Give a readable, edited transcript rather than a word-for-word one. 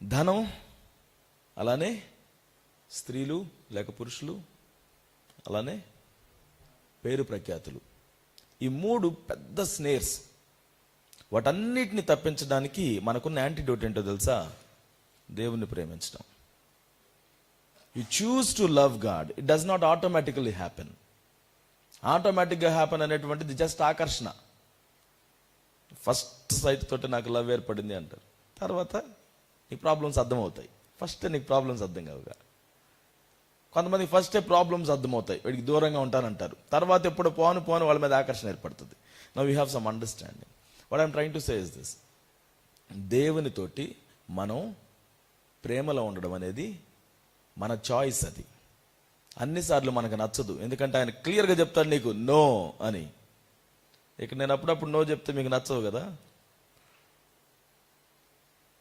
ధనం, అలానే స్త్రీలు లేక పురుషులు, అలానే పేరు ప్రఖ్యాతులు. ఈ 3 పెద్ద స్నేర్స్. వాటన్నిటిని తప్పించడానికి మనకున్న యాంటీడోట్ ఏంటో తెలుసా? దేవుణ్ణి ప్రేమించడం. You choose to love God, it does not automatically happen. ఆటోమేటిక్గా హ్యాపెన్ అనేటువంటిది జస్ట్ ఆకర్షణ. ఫస్ట్ సైట్ తోటి నాకు లవ్ ఏర్పడింది అంటారు, తర్వాత నీకు ప్రాబ్లమ్స్ అర్థమవుతాయి. ఫస్ట్ నీకు ప్రాబ్లమ్స్ అర్థం కావుగా. కొంతమంది ఫస్టే ప్రాబ్లమ్స్ అర్థమవుతాయి, వీడికి దూరంగా ఉంటానంటారు, తర్వాత ఎప్పుడు పోను వాళ్ళ మీద ఆకర్షణ ఏర్పడుతుంది. Now we have some understanding. What I'm trying to say is this: దేవునితోటి మనం ప్రేమలో ఉండడం అనేది మన చాయిస్. అది అన్నిసార్లు మనకు నచ్చదు, ఎందుకంటే ఆయన క్లియర్గా చెప్తాడు నీకు నో అని. ఇక నేను అప్పుడప్పుడు నో చెప్తే మీకు నచ్చవు కదా.